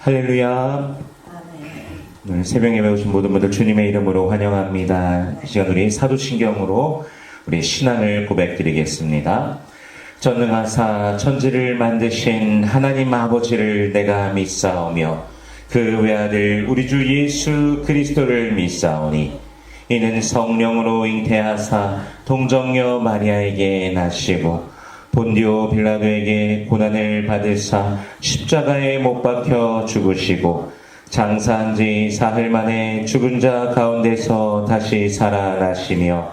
할렐루야. 오늘 새벽 예배 오신 모든 분들 주님의 이름으로 환영합니다. 이 시간 우리 사도신경으로 우리 신앙을 고백드리겠습니다. 전능하사 천지를 만드신 하나님 아버지를 내가 믿사오며 그 외아들 우리 주 예수 그리스도를 믿사오니 이는 성령으로 잉태하사 동정녀 마리아에게 나시고 본디오 빌라도에게 고난을 받으사 십자가에 못 박혀 죽으시고 장사한 지 사흘 만에 죽은 자 가운데서 다시 살아나시며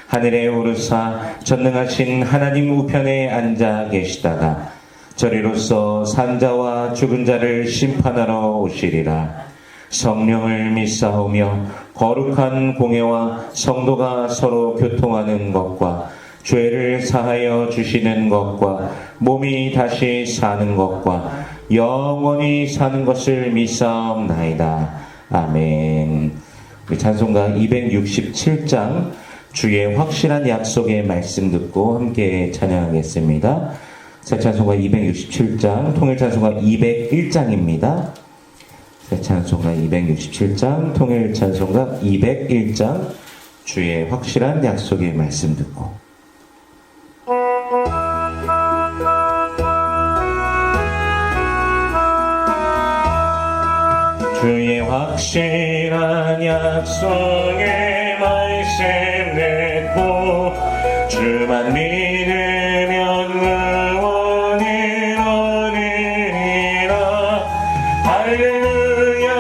하늘에 오르사 전능하신 하나님 우편에 앉아 계시다가 저리로서 산자와 죽은 자를 심판하러 오시리라. 성령을 믿사오며 거룩한 공회와 성도가 서로 교통하는 것과 죄를 사하여 주시는 것과 몸이 다시 사는 것과 영원히 사는 것을 믿사옵나이다. 아멘. 우리 찬송가 267장 주의 확실한 약속의 말씀 듣고 함께 찬양하겠습니다. 새 찬송가 267장 통일 찬송가 201장입니다. 새 찬송가 267장 통일 찬송가 201장 주의 확실한 약속의 말씀 듣고 주의 확실한 약속의 말씀 듣고 주만 믿으면 구원을 얻으리라. 할렐루야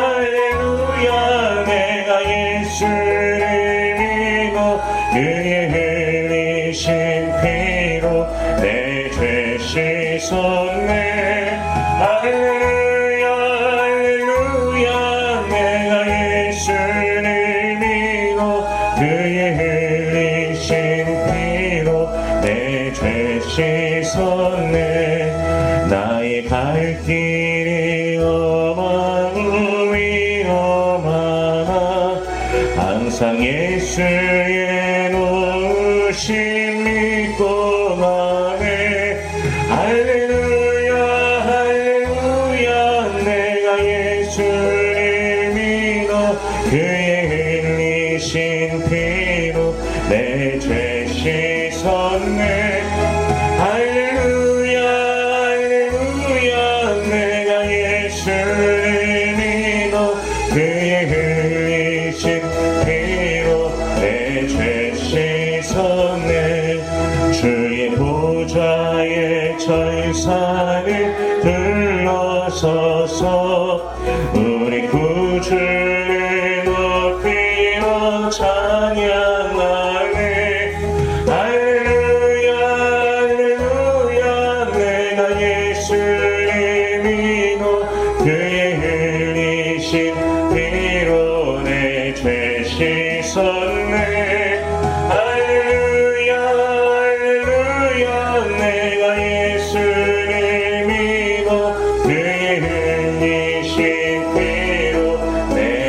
할렐루야 내가 예수를 믿고 그의 흘리신 피로 내 죄 씻었네. 할렐루야 씻었네. 나의 갈 길이 험하고 위험하나 항상 예수의 노우심 믿고 가네. 할렐루야 할렐루야 내가 예수를 믿어 그의 흘리신 피로 내 죄 씻었네. 할렐루야 할렐루야 내가 예수를 믿어 그의 흘리신 피로 내 죄 씻었네. 주의 보좌의 철사를 둘러서서 우리 구주를 높이며 찬양하네. 씻었네. 할렐루야 할렐루야 내가 예수를 믿어 그의 흘리신 피로 내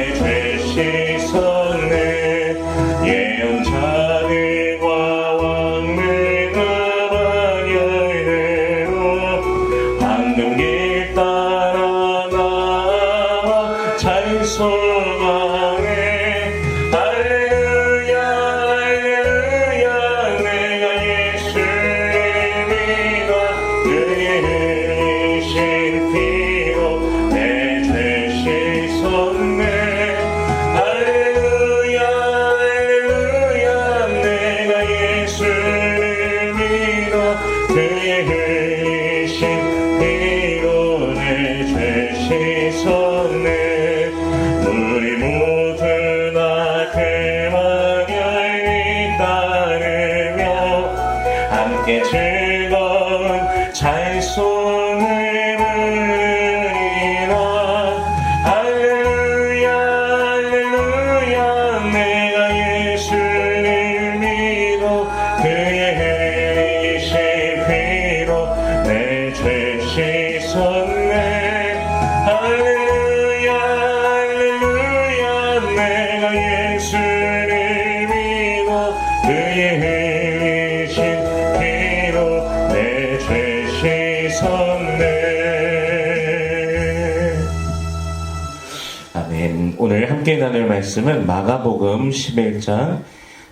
아멘. 오늘 함께 나눌 말씀은 마가복음 11장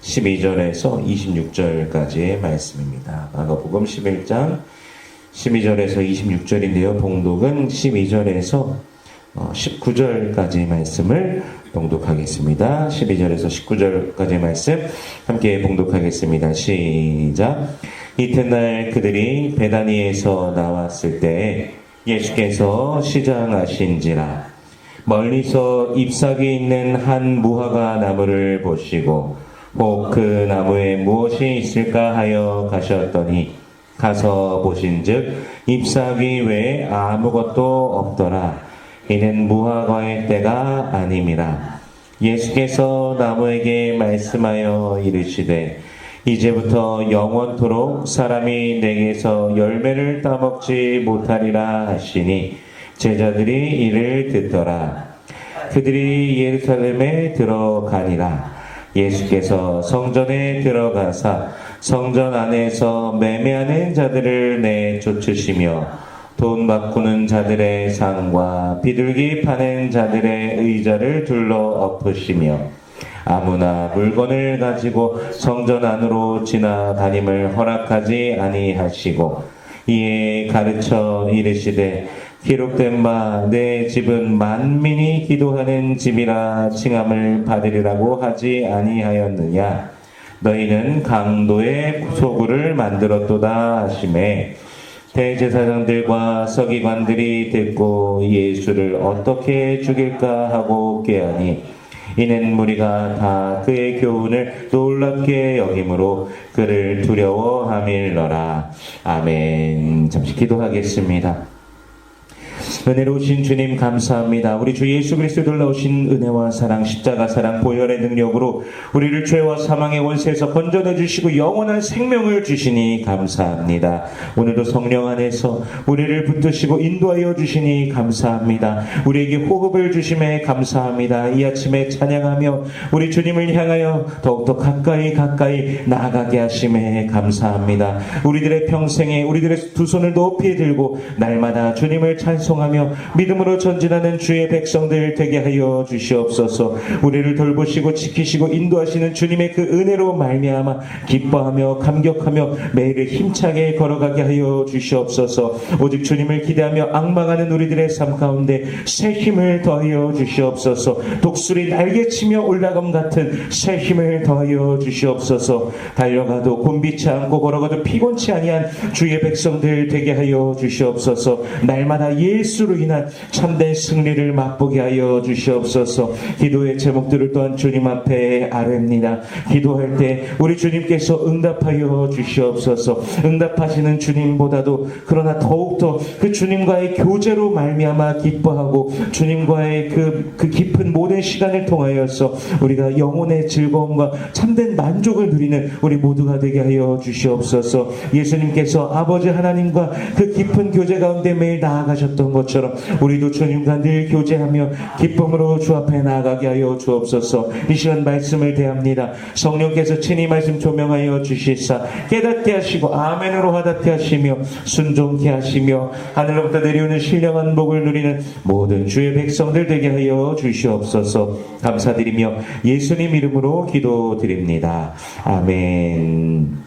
12절에서 26절까지의 말씀입니다. 마가복음 11장 12절에서 26절인데요. 봉독은 12절에서 19절까지의 말씀을 봉독하겠습니다. 12절에서 19절까지의 말씀 함께 봉독하겠습니다. 시작. 이튿날 그들이 베다니에서 나왔을 때 예수께서 시장하신지라 멀리서 잎사귀 있는 한 무화과 나무를 보시고 혹 그 나무에 무엇이 있을까 하여 가셨더니 가서 보신즉 잎사귀 외에 아무것도 없더라. 이는 무화과의 때가 아님이라. 예수께서 나무에게 말씀하여 이르시되 이제부터 영원토록 사람이 내게서 열매를 따먹지 못하리라 하시니 제자들이 이를 듣더라. 그들이 예루살렘에 들어가니라. 예수께서 성전에 들어가사 성전 안에서 매매하는 자들을 내쫓으시며 돈 바꾸는 자들의 상과 비둘기 파는 자들의 의자를 둘러 엎으시며 아무나 물건을 가지고 성전 안으로 지나다님을 허락하지 아니하시고 이에 가르쳐 이르시되 기록된 바 내 집은 만민이 기도하는 집이라 칭함을 받으리라고 하지 아니하였느냐. 너희는 강도의 소굴을 만들었도다 하시매 대제사장들과 서기관들이 듣고 예수를 어떻게 죽일까 하고 꾀하니 이는 무리가 다 그의 교훈을 놀랍게 여김으로 그를 두려워함일러라. 아멘. 잠시 기도하겠습니다. 은혜로우신 주님 감사합니다. 우리 주 예수 그리스도 놀라우신 은혜와 사랑, 십자가 사랑, 보혈의 능력으로 우리를 죄와 사망의 원세에서 건져내 주시고 영원한 생명을 주시니 감사합니다. 오늘도 성령 안에서 우리를 붙드시고 인도하여 주시니 감사합니다. 우리에게 호흡을 주심에 감사합니다. 이 아침에 찬양하며 우리 주님을 향하여 더욱더 가까이 나아가게 하심에 감사합니다. 우리들의 평생에 우리들의 두 손을 높이 들고 날마다 주님을 찬송하며 믿음으로 전진하는 주의 백성들 되게 하여 주시옵소서. 우리를 돌보시고 지키시고 인도하시는 주님의 그 은혜로 말미암아 기뻐하며 감격하며 매일을 힘차게 걸어가게 하여 주시옵소서. 오직 주님을 기대하며 앙망하는 우리들의 삶 가운데 새 힘을 더하여 주시옵소서. 독수리 날개치며 올라감 같은 새 힘을 더하여 주시옵소서. 달려가도 곤비치 않고 걸어가도 피곤치 아니한 주의 백성들 되게 하여 주시옵소서. 날마다 예수로 인한 참된 승리를 맛보게 하여 주시옵소서. 기도의 제목들을 또한 주님 앞에 아뢰입니다. 기도할 때 우리 주님께서 응답하여 주시옵소서. 응답하시는 주님보다도 그러나 더욱더 그 주님과의 교제로 말미암아 기뻐하고 주님과의 그 깊은 모든 시간을 통하여서 우리가 영혼의 즐거움과 참된 만족을 누리는 우리 모두가 되게 하여 주시옵소서. 예수님께서 아버지 하나님과 그 깊은 교제 가운데 매일 나아가셨던 것처럼 우리도 주님과 늘 교제하며 기쁨으로 주 앞에 나아가게 하여 주옵소서. 이 시간 말씀을 대합니다. 성령께서 친히 말씀 조명하여 주시사 깨닫게 하시고 아멘으로 와닿게 하시며 순종케 하시며 하늘로부터 내려오는 신령한 복을 누리는 모든 주의 백성들 되게 하여 주시옵소서. 감사드리며 예수님 이름으로 기도드립니다. 아멘.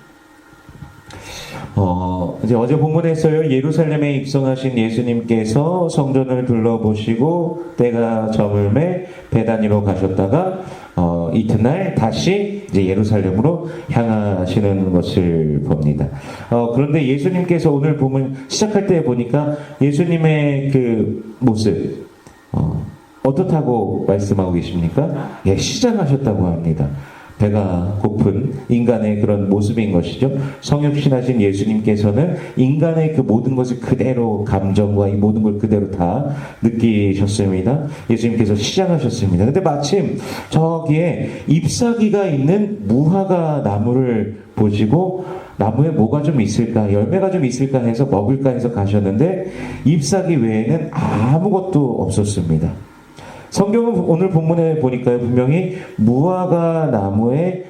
이제 어제 본문에서요, 예루살렘에 입성하신 예수님께서 성전을 둘러보시고 때가 저물매 베다니로 가셨다가 이튿날 다시 이제 예루살렘으로 향하시는 것을 봅니다. 그런데 예수님께서 오늘 보면 시작할 때 보니까 예수님의 그 모습 어떻다고 말씀하고 계십니까? 예, 시장하셨다고 합니다. 배가 고픈 인간의 그런 모습인 것이죠. 성육신하신 예수님께서는 인간의 그 모든 것을 그대로 감정과 이 모든 걸 그대로 다 느끼셨습니다. 예수님께서 시장하셨습니다. 근데 마침 저기에 잎사귀가 있는 무화과 나무를 보시고 나무에 뭐가 좀 있을까, 열매가 좀 있을까 해서 먹을까 해서 가셨는데 잎사귀 외에는 아무것도 없었습니다. 성경은 오늘 본문에 보니까요, 분명히 무화과의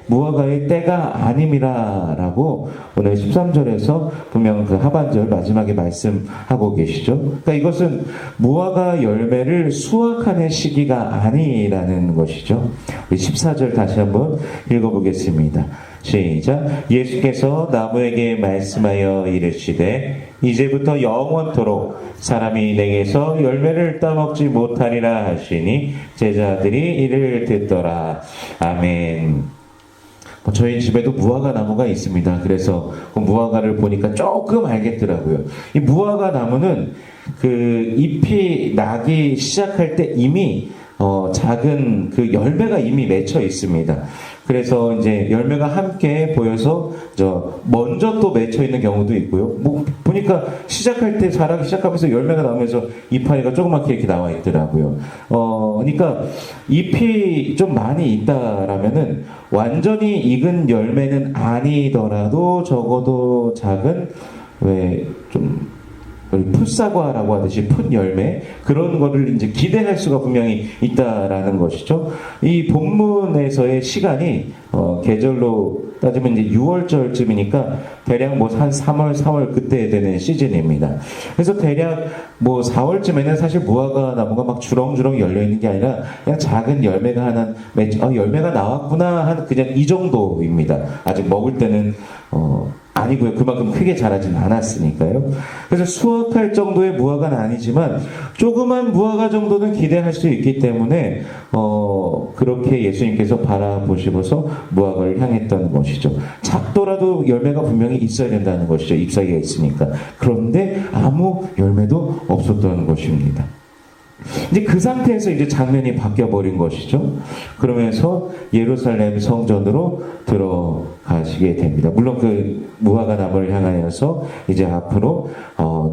때가 아님이라라고 오늘 13절에서 분명 그 하반절 마지막에 말씀하고 계시죠. 그러니까 이것은 무화과 열매를 수확하는 시기가 아니라는 것이죠. 우리 14절 다시 한번 읽어보겠습니다. 시작. 예수께서 나무에게 말씀하여 이르시되 이제부터 영원토록 사람이 내게서 열매를 따먹지 못하리라 하시니 제자들이 이를 듣더라. 아멘. 저희 집에도 무화과 나무가 있습니다. 그래서 그 무화과를 보니까 조금 알겠더라고요. 이 무화과 나무는 그 잎이 나기 시작할 때 이미 작은 그 열매가 이미 맺혀 있습니다. 그래서 이제 열매가 함께 보여서 먼저 또 맺혀 있는 경우도 있고요. 뭐 보니까 시작할 때 자라기 시작하면서 열매가 나오면서 이파리가 조그맣게 이렇게 나와 있더라고요. 그러니까 잎이 좀 많이 있다라면은 완전히 익은 열매는 아니더라도 적어도 작은 좀 풋사과라고 하듯이 풋 열매 그런 거를 이제 기대할 수가 분명히 있다라는 것이죠. 이 본문에서의 시간이 계절로 따지면 이제 6월절쯤이니까 대략 뭐 한 3월, 4월 그때 되는 시즌입니다. 그래서 대략 뭐 4월쯤에는 사실 무화과 나무가 막 주렁주렁 열려 있는 게 아니라 그냥 작은 열매가 하나 열매가 나왔구나 한 그냥 이 정도입니다. 아직 먹을 때는 아니고요. 그만큼 크게 자라진 않았으니까요. 그래서 수확할 정도의 무화과는 아니지만 조그만 무화과 정도는 기대할 수 있기 때문에 그렇게 예수님께서 바라보시고서 무화과를 향했던 것이죠. 작더라도 열매가 분명히 있어야 된다는 것이죠. 잎사귀가 있으니까. 그런데 아무 열매도 없었던 것입니다. 이제 그 상태에서 이제 장면이 바뀌어버린 것이죠. 그러면서 예루살렘 성전으로 들어가시게 됩니다. 물론 그 무화과 나무를 향하여서 이제 앞으로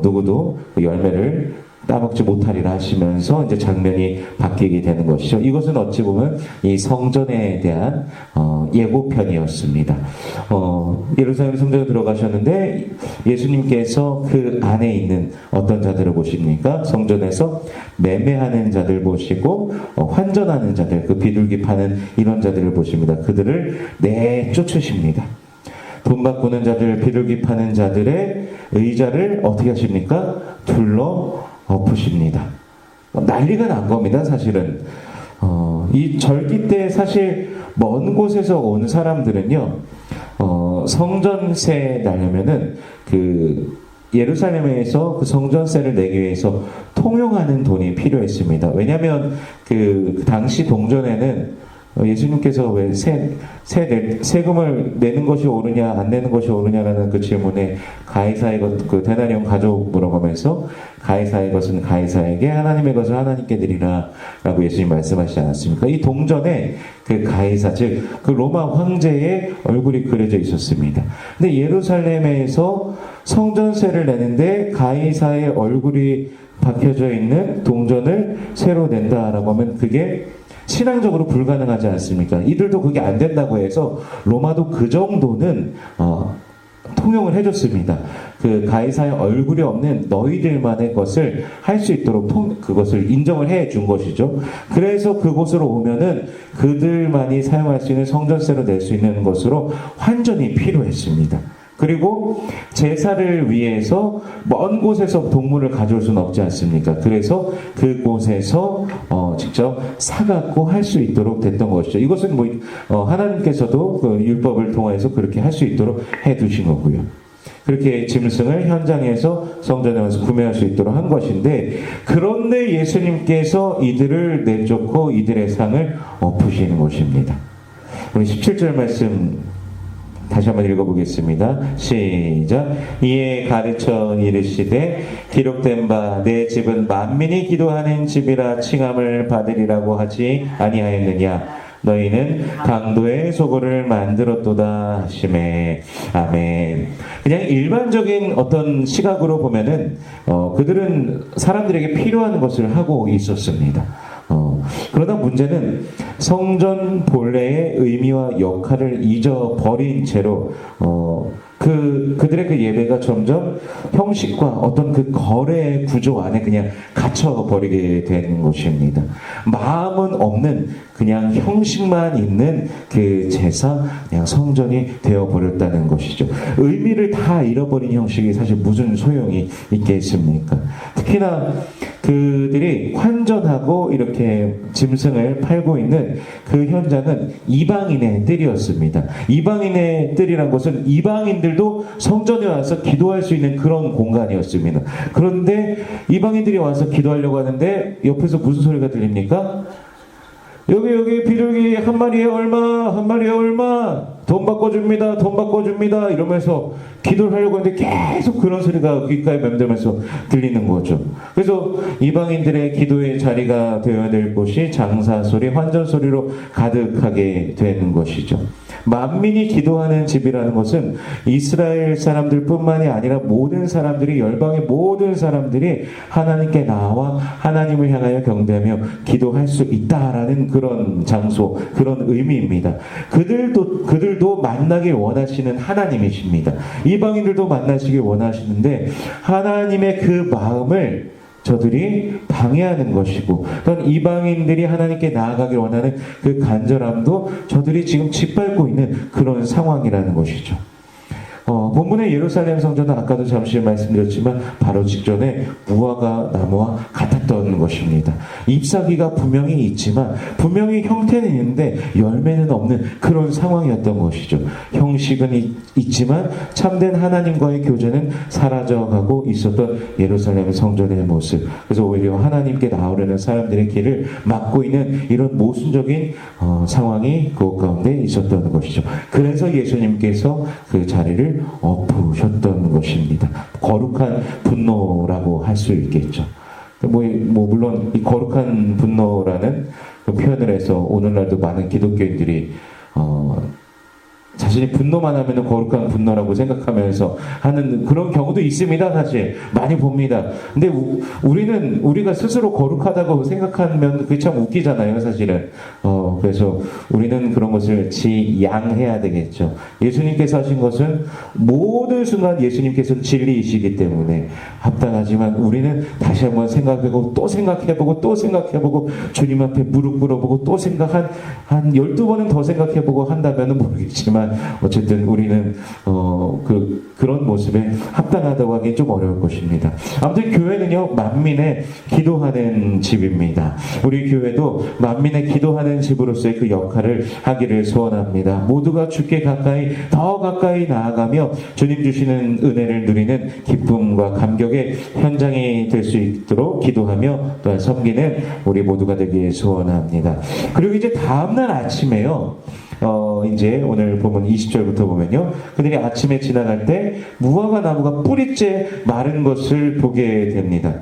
누구도 그 열매를 따먹지 못하리라 하시면서 이제 장면이 바뀌게 되는 것이죠. 이것은 어찌 보면 이 성전에 대한 예고편이었습니다. 예루살렘 성전에 들어가셨는데 예수님께서 그 안에 있는 어떤 자들을 보십니까? 성전에서 매매하는 자들 보시고 환전하는 자들, 그 비둘기 파는 이런 자들을 보십니다. 그들을 내쫓으십니다. 돈 바꾸는 자들, 비둘기 파는 자들의 의자를 어떻게 하십니까? 둘러 엎으십니다. 난리가 난 겁니다, 사실은. 이 절기 때 사실 먼 곳에서 온 사람들은요, 성전세 나려면은 예루살렘에서 그 성전세를 내기 위해서 통용하는 돈이 필요했습니다. 왜냐하면 그 당시 동전에는 예수님께서 왜 세금을 내는 것이 옳으냐 안 내는 것이 옳으냐라는 그 질문에 가이사의 것, 그 데나리온 가족 물어보면서 가이사의 것은 가이사에게 하나님의 것을 하나님께 드리라 라고 예수님 말씀하시지 않았습니까? 이 동전에 그 가이사 즉 그 로마 황제의 얼굴이 그려져 있었습니다. 근데 예루살렘에서 성전세를 내는데 가이사의 얼굴이 박혀져 있는 동전을 새로 낸다라고 하면 그게 신앙적으로 불가능하지 않습니까? 이들도 그게 안 된다고 해서 로마도 그 정도는 통용을 해줬습니다. 그 가이사의 얼굴이 없는 너희들만의 것을 할 수 있도록 그것을 인정을 해준 것이죠. 그래서 그곳으로 오면은 그들만이 사용할 수 있는 성전세로 낼 수 있는 것으로 환전이 필요했습니다. 그리고 제사를 위해서 먼 곳에서 동물을 가져올 수는 없지 않습니까? 그래서 그곳에서 직접 사갖고 할 수 있도록 됐던 것이죠. 이것은 하나님께서도 그 율법을 통해서 그렇게 할 수 있도록 해두신 거고요. 그렇게 짐승을 현장에서 성전에 와서 구매할 수 있도록 한 것인데, 그런데 예수님께서 이들을 내쫓고 이들의 상을 엎으시는 것입니다. 우리 17절 말씀 다시 한번 읽어보겠습니다. 시작. 이에 가르쳐 이르시되 기록된 바 내 집은 만민이 기도하는 집이라 칭함을 받으리라고 하지 아니하였느냐. 너희는 강도의 소굴을 만들었도다 하시매. 아멘. 그냥 일반적인 어떤 시각으로 보면은 그들은 사람들에게 필요한 것을 하고 있었습니다. 그러나 문제는 성전 본래의 의미와 역할을 잊어버린 채로 그 그들의 그 예배가 점점 형식과 어떤 그 거래 구조 안에 그냥 갇혀버리게 되는 것입니다. 마음은 없는 그냥 형식만 있는 그 제사, 그냥 성전이 되어버렸다는 것이죠. 의미를 다 잃어버린 형식이 사실 무슨 소용이 있겠습니까? 특히나 그들이 환전하고 이렇게 짐승을 팔고 있는 그 현장은 이방인의 뜰이었습니다. 이방인의 뜰이란 것은 이방인들도 성전에 와서 기도할 수 있는 그런 공간이었습니다. 그런데 이방인들이 와서 기도하려고 하는데 옆에서 무슨 소리가 들립니까? 여기 비둘기 한 마리에 얼마, 한 마리에 얼마, 돈 바꿔줍니다, 돈 바꿔줍니다 이러면서 기도를 하려고 하는데 계속 그런 소리가 귓가에 맴돌면서 들리는 거죠. 그래서 이방인들의 기도의 자리가 되어야 될 곳이 장사 소리, 환전 소리로 가득하게 되는 것이죠. 만민이 기도하는 집이라는 것은 이스라엘 사람들뿐만이 아니라 모든 사람들이, 열방의 모든 사람들이 하나님께 나와 하나님을 향하여 경배하며 기도할 수 있다라는 그런 장소, 그런 의미입니다. 그들도 만나길 원하시는 하나님이십니다. 이방인들도 만나시길 원하시는데 하나님의 그 마음을 저들이 방해하는 것이고, 또한 이방인들이 하나님께 나아가길 원하는 그 간절함도 저들이 지금 짓밟고 있는 그런 상황이라는 것이죠. 본문의 예루살렘 성전은 아까도 잠시 말씀드렸지만 바로 직전에 무화과 나무와 같았던 것입니다. 잎사귀가 분명히 있지만 분명히 형태는 있는데 열매는 없는 그런 상황이었던 것이죠. 형식은 있지만 참된 하나님과의 교제는 사라져가고 있었던 예루살렘 성전의 모습. 그래서 오히려 하나님께 나오려는 사람들의 길을 막고 있는 이런 모순적인 상황이 그 가운데 있었던 것이죠. 그래서 예수님께서 그 자리를 엎으셨던 것입니다. 거룩한 분노라고 할 수 있겠죠. 물론 이 거룩한 분노라는 그 표현을 해서 오늘날도 많은 기독교인들이 자신이 분노만 하면 거룩한 분노라고 생각하면서 하는 그런 경우도 있습니다. 사실 많이 봅니다. 근데 우리가 스스로 거룩하다고 생각하면 그게 참 웃기잖아요. 사실은 그래서 우리는 그런 것을 지양해야 되겠죠. 예수님께서 하신 것은 모든 순간 예수님께서는 진리이시기 때문에 합당하지만 우리는 다시 한번 생각해보고 또 생각해보고 또 생각해보고 주님 앞에 무릎 꿇어보고 또 한 12번은 더 생각해보고 한다면 모르겠지만 어쨌든 우리는 그런 모습에 합당하다고 하기 좀 어려울 것입니다. 아무튼 교회는요, 만민의 기도하는 집입니다. 우리 교회도 만민의 기도하는 집으로서의 그 역할을 하기를 소원합니다. 모두가 주께 더 가까이 나아가며 주님 주시는 은혜를 누리는 기쁨과 감격의 현장이 될 수 있도록 기도하며 또한 섬기는 우리 모두가 되기를 소원합니다. 그리고 이제 다음날 아침에요, 이제 오늘 보면 20절부터 보면요, 그들이 아침에 지나갈 때 무화과 나무가 뿌리째 마른 것을 보게 됩니다.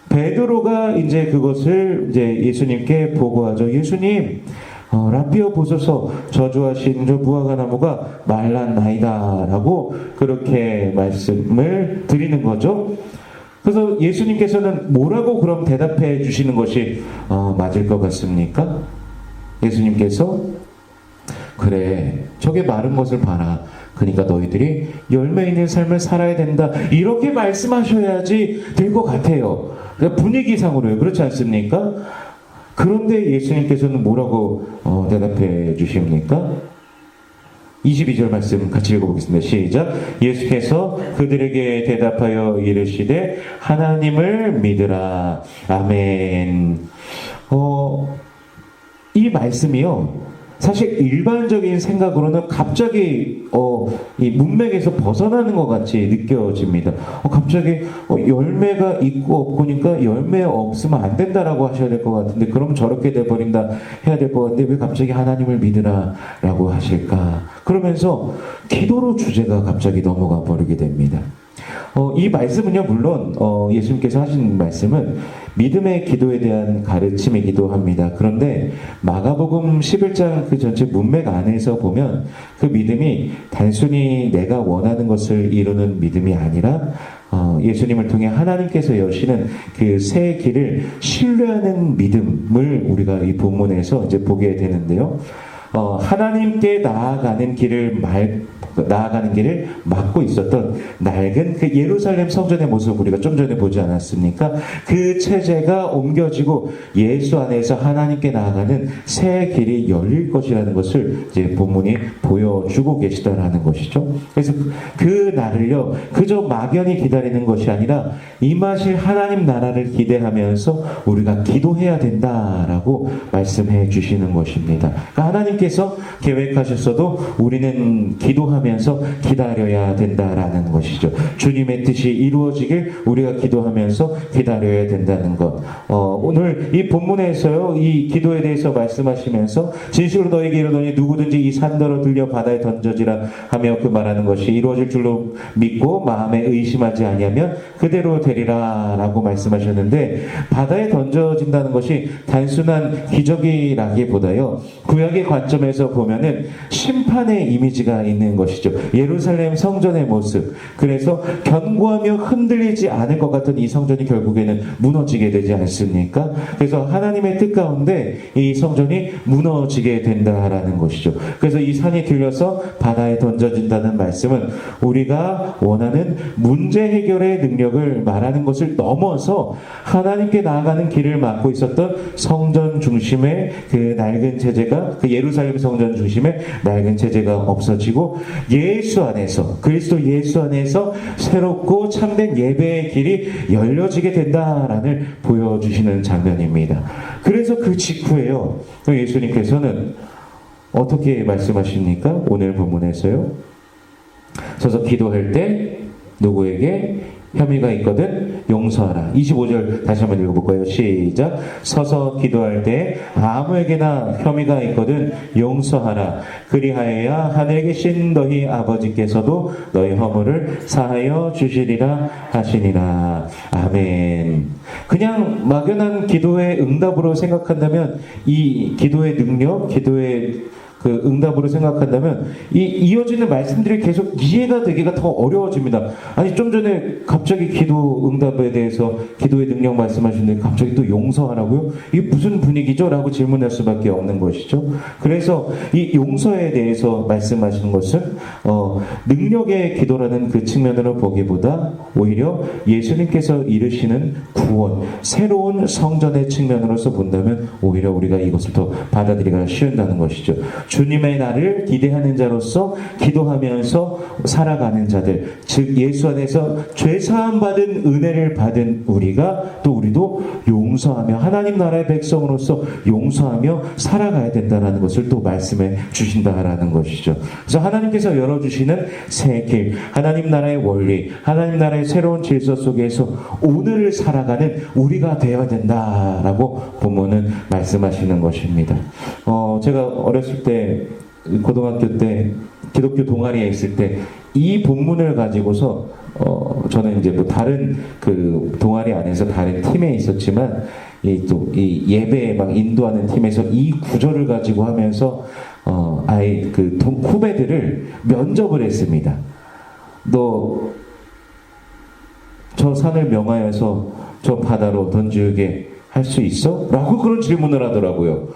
베드로가 이제 그것을 이제 예수님께 보고하죠. 예수님, 라비어 보소서, 저주하신 저 무화과 나무가 말랐나이다라고 그렇게 말씀을 드리는 거죠. 그래서 예수님께서는 뭐라고 그럼 대답해 주시는 것이 맞을 것 같습니까? 예수님께서 그래, 저게 마른 것을 봐라. 그러니까 너희들이 열매 있는 삶을 살아야 된다. 이렇게 말씀하셔야지 될 것 같아요. 그러니까 분위기상으로요. 그렇지 않습니까? 그런데 예수님께서는 뭐라고 대답해 주십니까? 22절 말씀 같이 읽어보겠습니다. 시작. 예수께서 그들에게 대답하여 이르시되 하나님을 믿으라. 아멘. 이 말씀이요, 사실 일반적인 생각으로는 갑자기 이 문맥에서 벗어나는 것 같이 느껴집니다. 갑자기 열매가 있고 없고니까 열매 없으면 안 된다라고 하셔야 될 것 같은데, 그럼 저렇게 돼버린다 해야 될 것 같은데 왜 갑자기 하나님을 믿으라 라고 하실까? 그러면서 기도로 주제가 갑자기 넘어가 버리게 됩니다. 이 말씀은요, 물론 예수님께서 하신 말씀은 믿음의 기도에 대한 가르침이기도 합니다. 그런데 마가복음 11장 그 전체 문맥 안에서 보면 그 믿음이 단순히 내가 원하는 것을 이루는 믿음이 아니라 예수님을 통해 하나님께서 여시는 그 새 길을 신뢰하는 믿음을 우리가 이 본문에서 이제 보게 되는데요. 하나님께 나아가는 길을 막고 있었던 낡은 그 예루살렘 성전의 모습을 우리가 좀 전에 보지 않았습니까? 그 체제가 옮겨지고 예수 안에서 하나님께 나아가는 새 길이 열릴 것이라는 것을 이제 본문이 보여주고 계시다라는 것이죠. 그래서 그 날을요, 그저 막연히 기다리는 것이 아니라 임하실 하나님 나라를 기대하면서 우리가 기도해야 된다라고 말씀해 주시는 것입니다. 그러니까 하나님께서 계획하셨어도 우리는 기도하면서 기다려야 된다라는 것이죠. 주님의 뜻이 이루어지길 우리가 기도하면서 기다려야 된다는 것. 오늘 이 본문에서요, 이 기도에 대해서 말씀하시면서 진실로 너에게 이르노니 누구든지 이 산더러 들려 바다에 던져지라 하며 그 말하는 것이 이루어질 줄로 믿고 마음에 의심하지 아니하면 그대로 되리라 라고 말씀하셨는데, 바다에 던져진다는 것이 단순한 기적이라기보다요, 구약의 관점에서 보면은 심판의 이미지가 있는 것이죠. 예루살렘 성전의 모습. 그래서 견고하며 흔들리지 않을 것 같은 이 성전이 결국에는 무너지게 되지 않습니까? 그래서 하나님의 뜻 가운데 이 성전이 무너지게 된다라는 것이죠. 그래서 이 산이 들려서 바다에 던져진다는 말씀은 우리가 원하는 문제 해결의 능력을 말하는 것을 넘어서 하나님께 나아가는 길을 막고 있었던 성전 중심의 그 낡은 체제가, 그 예루살렘 성전 중심의 낡은 체제가 없어지고 예수 안에서, 그리스도 예수 안에서 새롭고 참된 예배의 길이 열려지게 된다라는 보여주시는 장면입니다. 그래서 그 직후에요, 예수님께서는 어떻게 말씀하십니까? 오늘 본문에서요, 서서 기도할 때 누구에게 혐의가 있거든 용서하라. 25절 다시 한번 읽어볼까요? 시작. 서서 기도할 때 아무에게나 혐의가 있거든 용서하라. 그리하여야 하늘에 계신 너희 아버지께서도 너희 허물을 사하여 주시리라 하시니라. 아멘. 그냥 막연한 기도의 응답으로 생각한다면, 이 기도의 능력, 기도의 그 응답으로 생각한다면 이 이어지는 말씀들이 계속 이해가 되기가 더 어려워집니다. 아니, 좀 전에 갑자기 기도 응답에 대해서 기도의 능력 말씀하시는데 갑자기 또 용서하라고요? 이게 무슨 분위기죠? 라고 질문할 수밖에 없는 것이죠. 그래서 이 용서에 대해서 말씀하시는 것은 능력의 기도라는 그 측면으로 보기보다 오히려 예수님께서 이루시는 구원, 새로운 성전의 측면으로서 본다면 오히려 우리가 이것을 더 받아들이기가 쉬운다는 것이죠. 주님의 날을 기대하는 자로서 기도하면서 살아가는 자들, 즉 예수 안에서 죄사함 받은 은혜를 받은 우리가 또 우리도 용서하며 하나님 나라의 백성으로서 용서하며 살아가야 된다는 것을 또 말씀해 주신다라는 것이죠. 그래서 하나님께서 열어주시는 새 길, 하나님 나라의 원리, 하나님 나라의 새로운 질서 속에서 오늘을 살아가는 우리가 되어야 된다라고 본문은 말씀하시는 것입니다. 제가 어렸을 때, 고등학교 때 기독교 동아리에 있을 때 이 본문을 가지고서 저는 이제 뭐 다른 그 동아리 안에서 다른 팀에 있었지만 이 예배에 막 인도하는 팀에서 이 구절을 가지고 하면서 후배들을 면접을 했습니다. 너 저 산을 명하여서 저 바다로 던지게 할 수 있어? 라고 그런 질문을 하더라고요.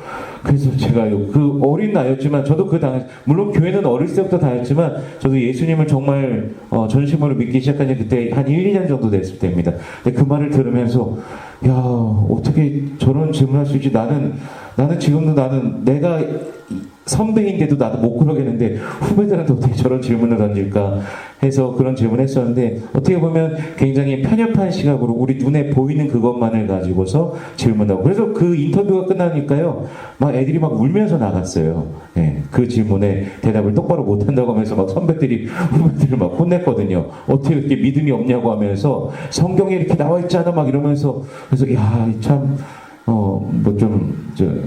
그래서 제가 그 어린 나이였지만 저도 그 당시, 물론 교회는 어릴 때부터 다녔지만 저도 예수님을 정말 전심으로 믿기 시작한 지 그때 한 1, 2년 정도 됐을 때입니다. 근데 그 말을 들으면서 야, 어떻게 저런 질문할 수 있지? 나는 지금도 내가 선배인데도 나도 못 그러겠는데 후배들한테 어떻게 저런 질문을 던질까 해서 그런 질문을 했었는데, 어떻게 보면 굉장히 편협한 시각으로 우리 눈에 보이는 그것만을 가지고서 질문하고, 그래서 그 인터뷰가 끝나니까요 막 애들이 막 울면서 나갔어요. 그 질문에 대답을 똑바로 못한다고 하면서 막 선배들이 후배들을 막 혼냈거든요. 어떻게 그렇게 믿음이 없냐고 하면서 성경에 이렇게 나와 있잖아 막 이러면서. 그래서 참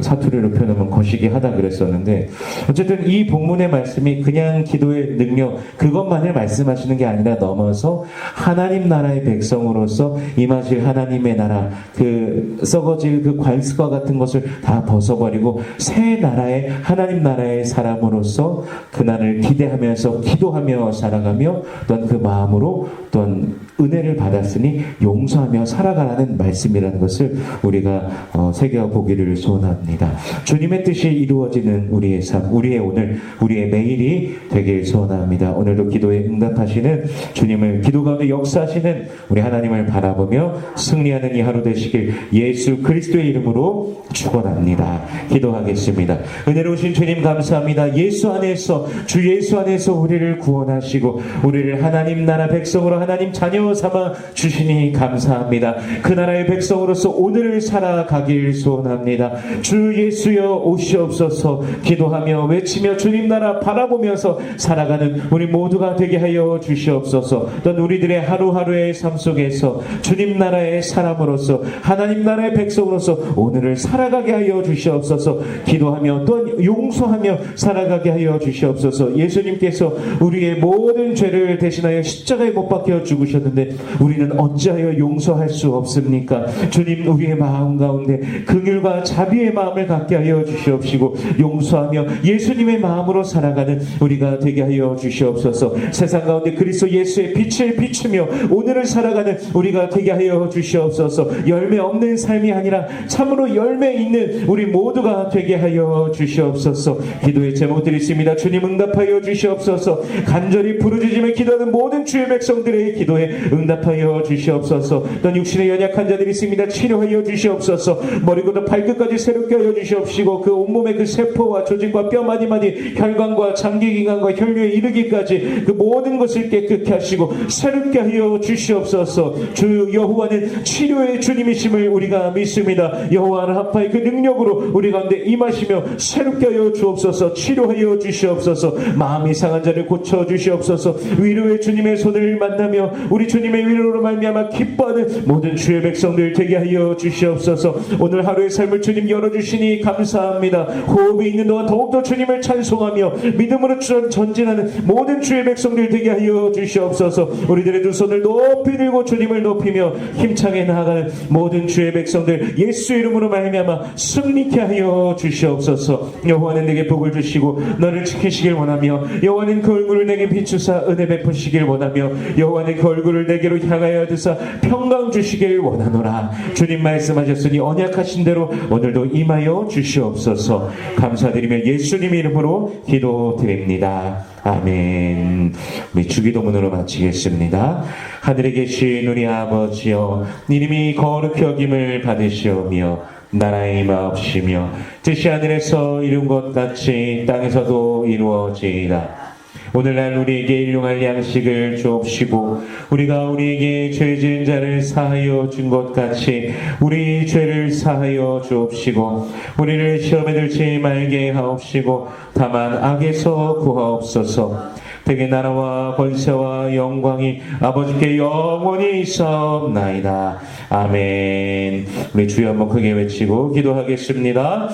사투리로 표현하면 거시기 하다 그랬었는데, 어쨌든 이 본문의 말씀이 그냥 기도의 능력 그것만을 말씀하시는 게 아니라 넘어서 하나님 나라의 백성으로서 임하실 하나님의 나라, 그 썩어질 그 관습과 같은 것을 다 벗어버리고 새 나라의 하나님 나라의 사람으로서 그날을 기대하면서 기도하며 살아가며, 또한 그 마음으로 또한 은혜를 받았으니 용서하며 살아가라는 말씀이라는 것을 우리가 새겨 보기를 소원합니다. 주님의 뜻이 이루어지는 우리의 삶, 우리의 오늘, 우리의 매일이 되길 소원합니다. 오늘도 기도에 응답하시는 주님을, 기도 가운데 역사하시는 우리 하나님을 바라보며 승리하는 이 하루 되시길 예수 그리스도의 이름으로 축원합니다. 기도하겠습니다. 은혜로우신 주님 감사합니다. 예수 안에서, 주 예수 안에서 우리를 구원하시고 우리를 하나님 나라 백성으로 하나님 자녀 삼아 주시니 감사합니다. 그 나라의 백성으로서 오늘을 살아가길 소원합니다. 주 예수여 오시옵소서. 기도하며 외치며 주님 나라 바라보면서 살아가는 우리 모두가 되게 하여 주시옵소서. 또한 우리들의 하루하루의 삶 속에서 주님 나라의 사람으로서 하나님 나라의 백성으로서 오늘을 살아가게 하여 주시옵소서. 기도하며 또한 용서하며 살아가게 하여 주시옵소서. 예수님께서 우리의 모든 죄를 대신하여 십자가에 못 박혀 죽으셨는데 우리는 어찌하여 용서할 수 없습니까? 주님, 우리의 마음 가운데 긍휼과 자비의 마음을 갖게 하여 주시옵시고 용서하며 예수님의 마음으로 살아가는 우리가 되게 하여 주시옵소서. 세상 가운데 그리스도 예수의 빛을 비추며 오늘을 살아가는 우리가 되게 하여 주시옵소서. 열매 없는 삶이 아니라 참으로 열매 있는 우리 모두가 되게 하여 주시옵소서. 기도의 제목들이 있습니다. 주님 응답하여 주시옵소서. 간절히 부르짖으며 기도하는 모든 주의 백성들의 기도에 응답하여 주시옵소서. 또한 육신의 연약한 자들이 있습니다. 치료하여 주시옵소서. 머리부터 발끝까지 새롭게 하여 주시옵시고 그 온몸의 그 세포와 조직과 뼈 마디마디, 혈관과 장기기관과 혈류에 이르기까지 그 모든 것을 깨끗게 하시고 새롭게 하여 주시옵소서. 주 여호와는 치료의 주님이심을 우리가 믿습니다. 여호와는 하파의 그 능력으로 우리 가운데 임하시며 새롭게 하여 주옵소서. 치료하여 주시옵소서. 마음이 상한 자를 고쳐 주시옵소서. 위로의 주님의 손을 만나며 우리 주님의 위로로 말미암아 기뻐하는 모든 주의 백성들 되게 하여 주시옵소서. 오늘 하루의 삶을 주님 열어주시니 감사합니다. 호흡이 있는 동안 더욱더 주님을 찬송하며 믿음으로 전진하는 모든 주의 백성들 되게 하여 주시옵소서. 우리들의 두 손을 높이 들고 주님을 높이며 힘차게 나아가는 모든 주의 백성들 예수 이름으로 말미암아 승리케 하여 주시옵소서. 여호와는 내게 복을 주시고 너를 지키시길 원하며 여호와는 그 얼굴을 내게 비추사 은혜 베푸시길 원하며 여호와는 그 얼굴을 내게로 향하여 드사 평강 주시길 원하노라. 주님 말씀하셨으니 언약하신 대로 오늘도 임하여 주시옵소서. 감사드리며 예수님 이름으로 기도드립니다. 아멘. 우리 주기도문으로 마치겠습니다. 하늘에 계신 우리 아버지여, 이름이 거룩히 여김을 받으시오며 나라의 임하옵시며 뜻이 하늘에서 이룬 것 같이 땅에서도 이루어지이다. 오늘날 우리에게 일용할 양식을 주옵시고 우리가 우리에게 죄 지은 자를 사하여 준 것 같이 우리 죄를 사하여 주옵시고 우리를 시험에 들지 말게 하옵시고 다만 악에서 구하옵소서. 되게 나라와 권세와 영광이 아버지께 영원히 있사옵나이다. 아멘. 우리 주여 한번 크게 외치고 기도하겠습니다.